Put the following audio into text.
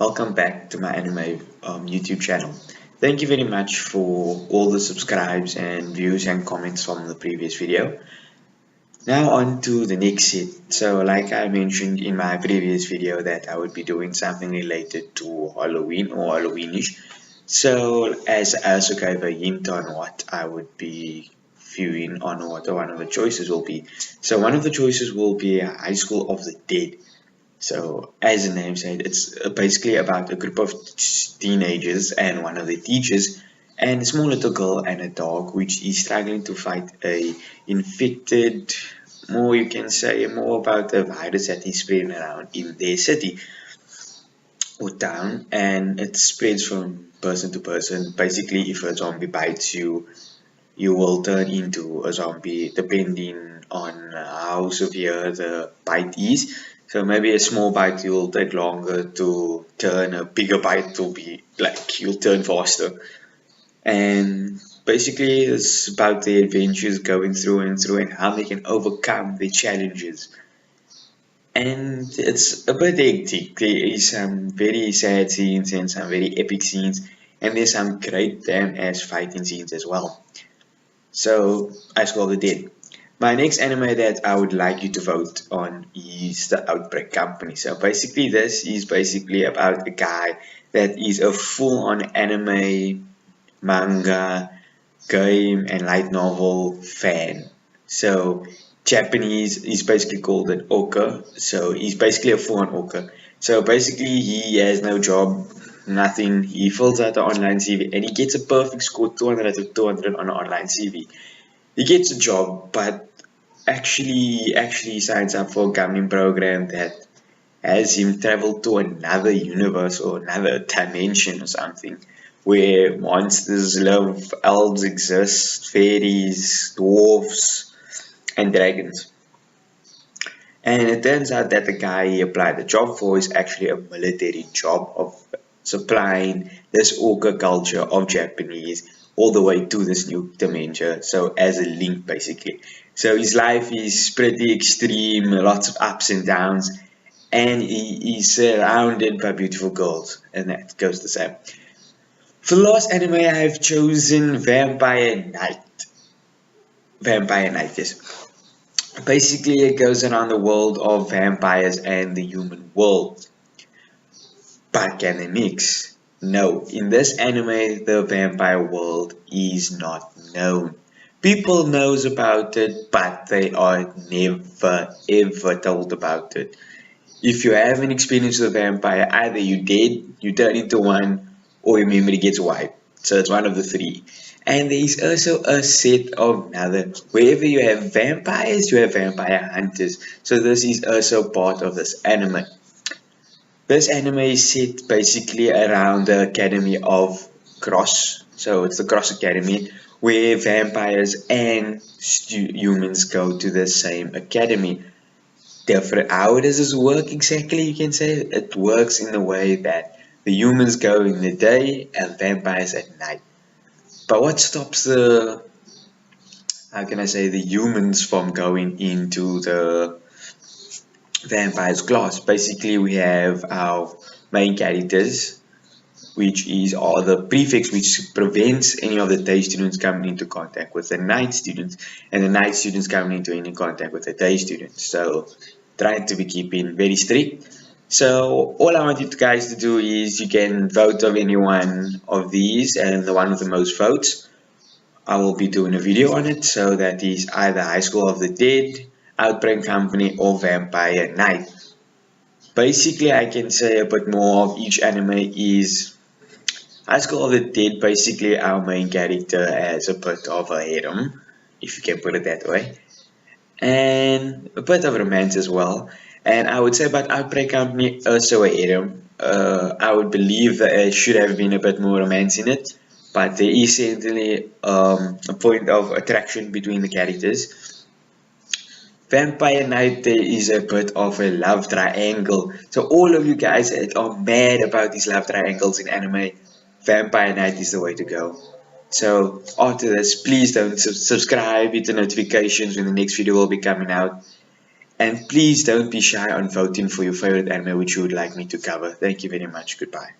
Welcome back to my anime YouTube channel. Thank you very much for all the subscribes and views and comments from the previous video. Now on to the next set. So like I mentioned in my previous video that I would be doing something related to Halloween or Halloweenish. So as I also gave a hint on what I would be viewing on what one of the choices will be. So one of the choices will be High School of the Dead. So, as the name said, it's basically about a group of teenagers and one of the teachers, and a small little girl and a dog, which is struggling to fight a infected, more you can say, more about a virus that is spreading around in their city or town, and it spreads from person to person. Basically, if a zombie bites you, you will turn into a zombie depending on how severe the bite is. So maybe a small bite you'll take longer to turn, a bigger bite to be like you'll turn faster. And basically it's about the adventures going through and how they can overcome the challenges. And it's a bit hectic. There is some very sad scenes and some very epic scenes, and there's some great damn ass fighting scenes as well. So I School of the Dead. My next anime that I would like you to vote on is The Outbreak Company. So basically this is basically about a guy that is a full-on anime, manga, game and light novel fan. So Japanese is basically called an oka. So he's basically a full-on oka. So basically he has no job, nothing. He fills out the online CV and he gets a perfect score, 200 out of 200 on an online CV. He gets a job, but actually signs up for a government program that has him travel to another universe or another dimension or something where monsters live, elves exist, fairies, dwarfs, and dragons. And it turns out that the guy he applied the job for is actually a military job of supplying this orca culture of Japanese all the way to this new dementia. So as a link basically. So his life is pretty extreme, lots of ups and downs, and he is surrounded by beautiful girls, and that goes the same. For the last anime I have chosen Vampire Knight. Vampire Knight, yes. Basically, it goes around the world of vampires and the human world. But can they mix? No. In this anime, the vampire world is not known. People knows about it, but they are never ever told about it. If you have an experience with a vampire, either you dead, you turn into one, or your memory gets wiped. So it's one of the three. And there is also a set of another. Wherever you have vampires, you have vampire hunters. So this is also part of this anime. This anime is set basically around the Academy of Cross. So it's the Cross Academy where vampires and humans go to the same academy. Different. How does this work exactly? You can say it works in the way that the humans go in the day and vampires at night. But what stops the, how can I say, the humans from going into the vampires class? Basically, we have our main characters, which is all the prefects, which prevents any of the day students coming into contact with the night students, and the night students coming into any contact with the day students. So trying to be keeping very strict. So all I want you guys to do is you can vote of any one of these, and the one with the most votes, I will be doing a video on it. So that is either High School of the Dead, Outbreak Company, or Vampire Knight. Basically, I can say a bit more of each anime is High School of the Dead. Basically, our main character has a bit of a harem, if you can put it that way, and a bit of romance as well. And I would say about Outbreak Company, also a harem. I would believe that there should have been a bit more romance in it, but there is certainly a point of attraction between the characters. Vampire Knight, there is a bit of a love triangle. So all of you guys that are mad about these love triangles in anime, Vampire Knight is the way to go. So after this, please don't subscribe, hit the notifications when the next video will be coming out. And please don't be shy on voting for your favorite anime which you would like me to cover. Thank you very much. Goodbye.